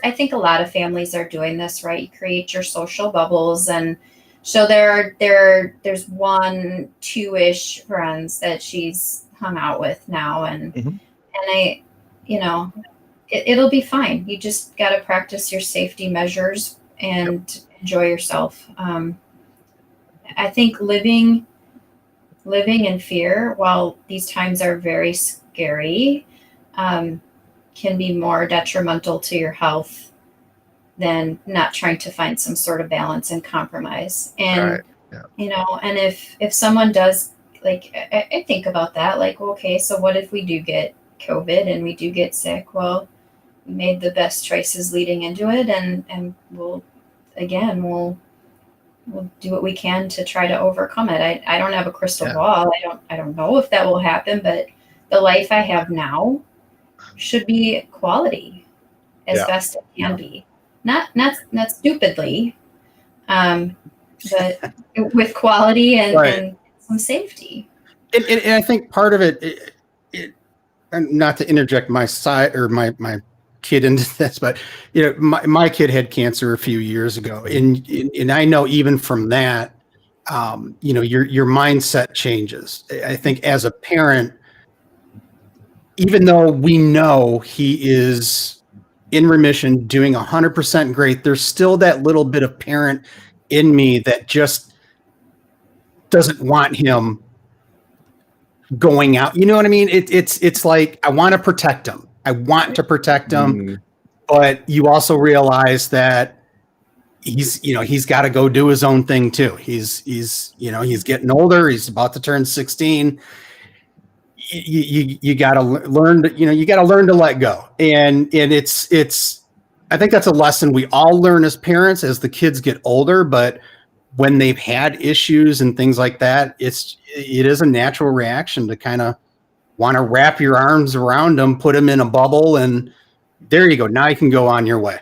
I think a lot of families are doing this, right? You create your social bubbles, and so there's 1, 2-ish friends that she's hung out with now, and I, it'll be fine. You just got to practice your safety measures and enjoy yourself. I think living in fear, while these times are very scary, can be more detrimental to your health than not trying to find some sort of balance and compromise. And, and if someone does, like, I think about that, like, okay, so what if we do get COVID and we do get sick? Well, we made the best choices leading into it, and we'll do what we can to try to overcome it. I don't have a crystal ball. I don't know if that will happen, but the life I have now should be quality as best it can be. Not stupidly, but with quality and some safety. And I think part of it, and not to interject my side or my kid into this, but my kid had cancer a few years ago, and I know even from that, your mindset changes. I think as a parent, even though we know he is in remission, doing 100% great, there's still that little bit of parent in me that just doesn't want him going out. You know what I mean? It's like, I want to protect him. I want to protect him, but you also realize that he's got to go do his own thing too. He's getting older. He's about to turn 16. You got to learn to let go. And it's I think that's a lesson we all learn as parents as the kids get older, but when they've had issues and things like that, it is a natural reaction to kind of want to wrap your arms around them, put them in a bubble, and there you go. Now you can go on your way.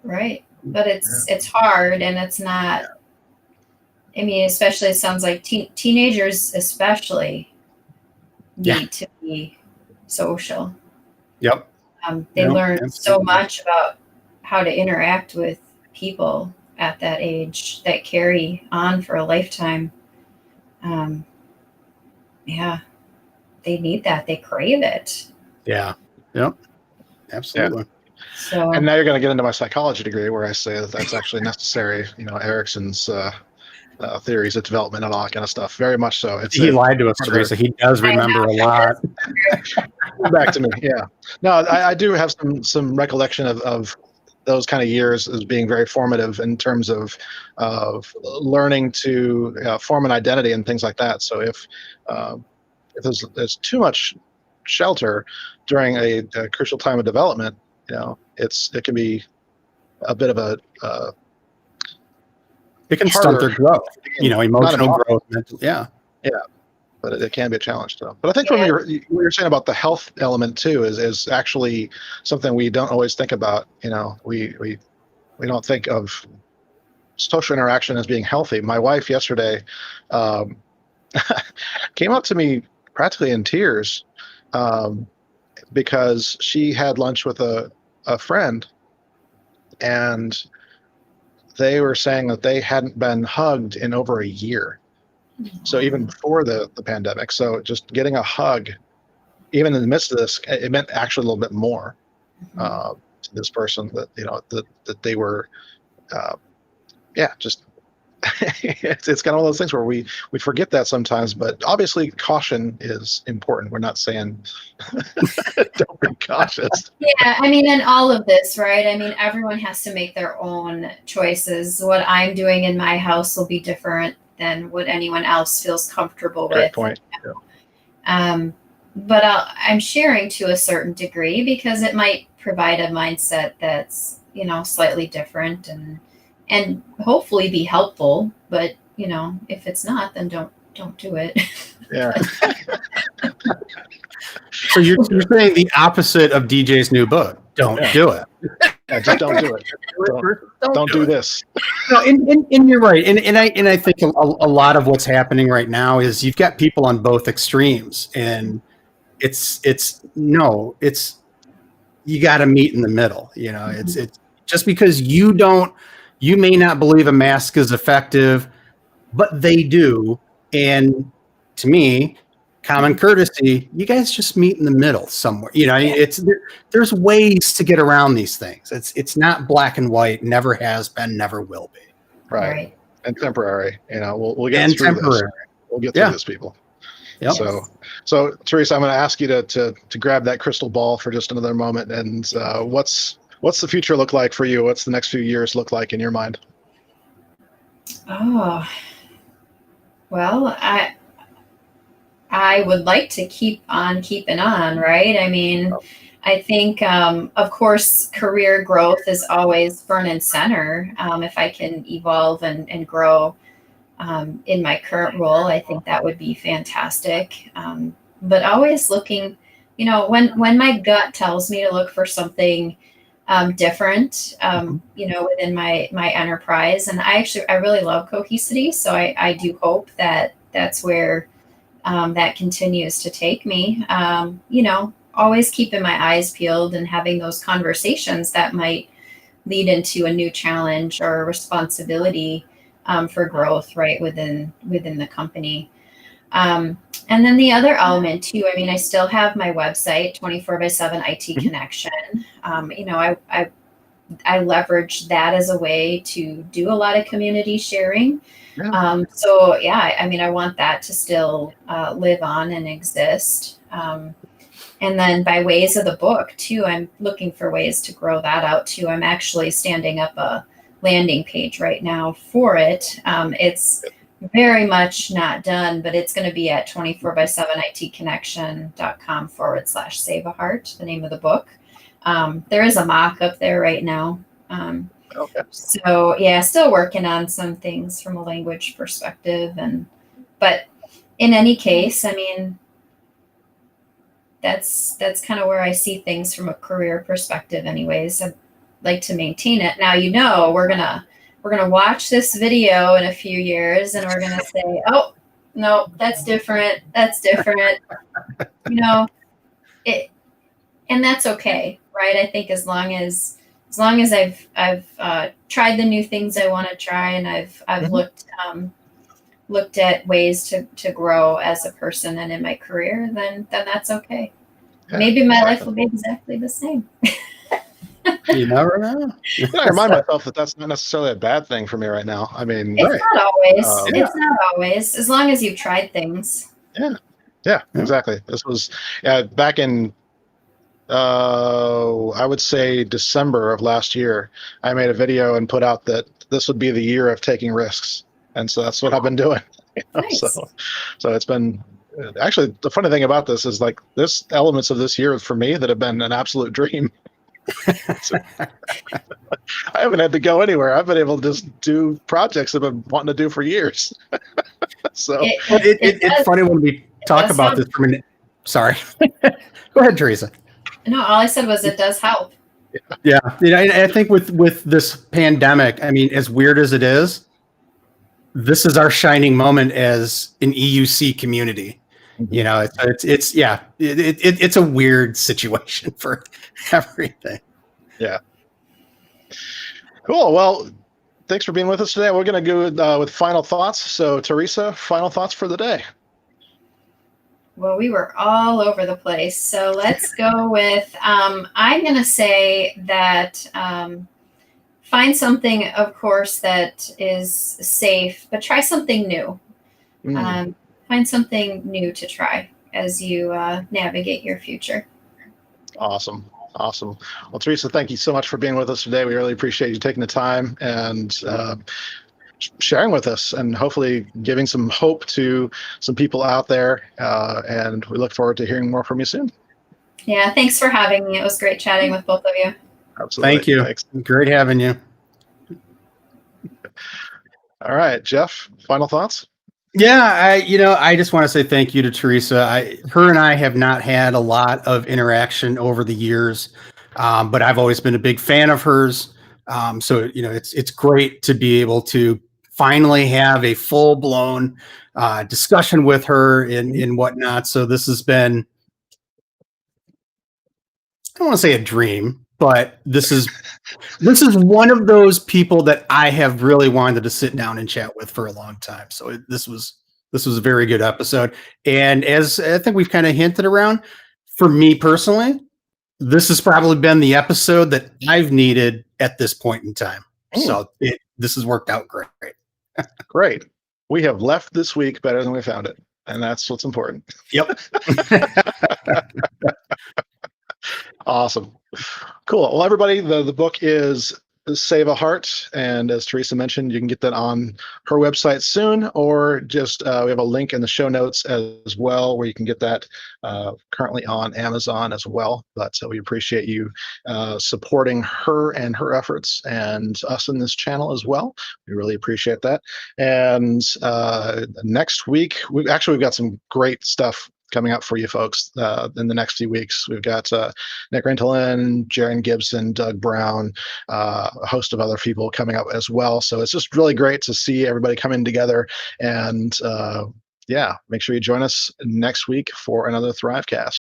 Right. But it's hard, and it's not, I mean, especially it sounds like teenagers especially need to be social. Yep. They learn so much about how to interact with people at that age that carry on for a lifetime. Yeah, they need that. They crave it. Yeah. Yep. Absolutely. Yeah. So, and now you're going to get into my psychology degree where I say that that's actually necessary. Erickson's theories of development and all that kind of stuff. Very much so. He lied to us, Theresa. He does remember a lot. Back to me. Yeah. No, I do have some recollection of those kind of years as being very formative in terms of learning to form an identity and things like that. So if there's too much shelter during a crucial time of development, it can be a bit of a it can stunt their growth, emotional growth, mental. Yeah. But it can be a challenge though. But I think what you're saying about the health element too is actually something we don't always think about. We don't think of social interaction as being healthy. My wife yesterday came up to me practically in tears because she had lunch with a friend, and they were saying that they hadn't been hugged in over a year. So even before the pandemic, so just getting a hug, even in the midst of this, it meant actually a little bit more to this person that that they were, just it's kind of one of those things where we forget that sometimes. But obviously, caution is important. We're not saying don't be cautious. Yeah, I mean, in all of this, right? I mean, everyone has to make their own choices. What I'm doing in my house will be different than what anyone else feels comfortable with. Great point. But I'm sharing to a certain degree because it might provide a mindset that's slightly different and hopefully be helpful. But if it's not, then don't do it. Yeah. So you're saying the opposite of DJ's new book. Don't do it. Yeah, just don't do it. Don't do this. No, and you're right. And I think a lot of what's happening right now is you've got people on both extremes, and it's you got to meet in the middle. It's just because you may not believe a mask is effective, but they do. And to me, common courtesy, you guys just meet in the middle somewhere. There's ways to get around these things. It's not black and white, never has been, never will be. Right. And temporary. We'll get through this. We'll get through this, people. Yep. So Theresa, I'm going to ask you to grab that crystal ball for just another moment. And what's the future look like for you? What's the next few years look like in your mind? Oh, well, I would like to keep on keeping on, right? I mean, I think, of course, career growth is always front and center. If I can evolve and grow in my current role, I think that would be fantastic. But always looking, when my gut tells me to look for something different, within my enterprise. And I really love Cohesity. So I do hope that that's where that continues to take me. Always keeping my eyes peeled and having those conversations that might lead into a new challenge or responsibility for growth, right, within the company. And then the other element too, I mean, I still have my website, 24/7 IT Connection. I leverage that as a way to do a lot of community sharing. Yeah. I want that to still live on and exist. And then by ways of the book too, I'm looking for ways to grow that out too. I'm actually standing up a landing page right now for it. It's very much not done, but it's going to be at 24/7itconnection.com/save a heart, the name of the book. There is a mock up there right now. Okay. So yeah, still working on some things from a language perspective, but in any case, I mean, that's kind of where I see things from a career perspective anyways. I'd like to maintain it. Now, we're gonna watch this video in a few years and we're gonna say, oh no, that's different. It, and that's okay, right? I think as long as I've tried the new things I want to try, and I've looked at ways to grow as a person and in my career, then that's okay. Yeah, maybe my life will be exactly the same. You never know. I remind myself that that's not necessarily a bad thing for me right now. I mean, It's not always. Yeah. It's not always, as long as you've tried things. Yeah, exactly. This was back in I would say December of last year. I made a video and put out that this would be the year of taking risks, and so that's what I've been doing. Nice. So it's been actually, the funny thing about this is, like, there's elements of this year for me that have been an absolute dream. So, I haven't had to go anywhere. I've been able to just do projects I've been wanting to do for years. So it's funny when we talk about this from an. Sorry, go ahead, Theresa. No, all I said was it does help. Yeah, I think with this pandemic, I mean, as weird as it is, this is our shining moment as an EUC community. It's a weird situation for everything. Yeah. Cool. Well, thanks for being with us today. We're going to go with final thoughts. So, Theresa, final thoughts for the day. Well, we were all over the place. So let's go with, I'm going to say that find something, of course, that is safe, but try something new. Find something new to try as you navigate your future. Awesome. Well, Theresa, thank you so much for being with us today. We really appreciate you taking the time and sharing with us, and hopefully giving some hope to some people out there. And we look forward to hearing more from you soon. Yeah, thanks for having me. It was great chatting with both of you. Absolutely. Thank you. Thanks. Great having you. All right, Jeff, final thoughts? Yeah, I just want to say thank you to Theresa. Her and I have not had a lot of interaction over the years, but I've always been a big fan of hers. So it's great to be able to finally have a full-blown discussion with her and whatnot. So this has been, I don't want to say a dream, but this is one of those people that I have really wanted to sit down and chat with for a long time. So this was a very good episode. And as I think we've kind of hinted around, for me personally, this has probably been the episode that I've needed at this point in time. So this has worked out great. Great. We have left this week better than we found it, and that's what's important. Yep. Awesome. Cool. Well, everybody, the book is Save a Heart, and as Theresa mentioned, you can get that on her website soon, or just we have a link in the show notes as well where you can get that currently on Amazon as well. But we appreciate you supporting her and her efforts, and us in this channel as well. We really appreciate that. And next week, we've got some great stuff coming up for you folks in the next few weeks. We've got Nick Rintelen, Jaron Gibson, Doug Brown, a host of other people coming up as well. So it's just really great to see everybody coming together. And make sure you join us next week for another THRIVEcast.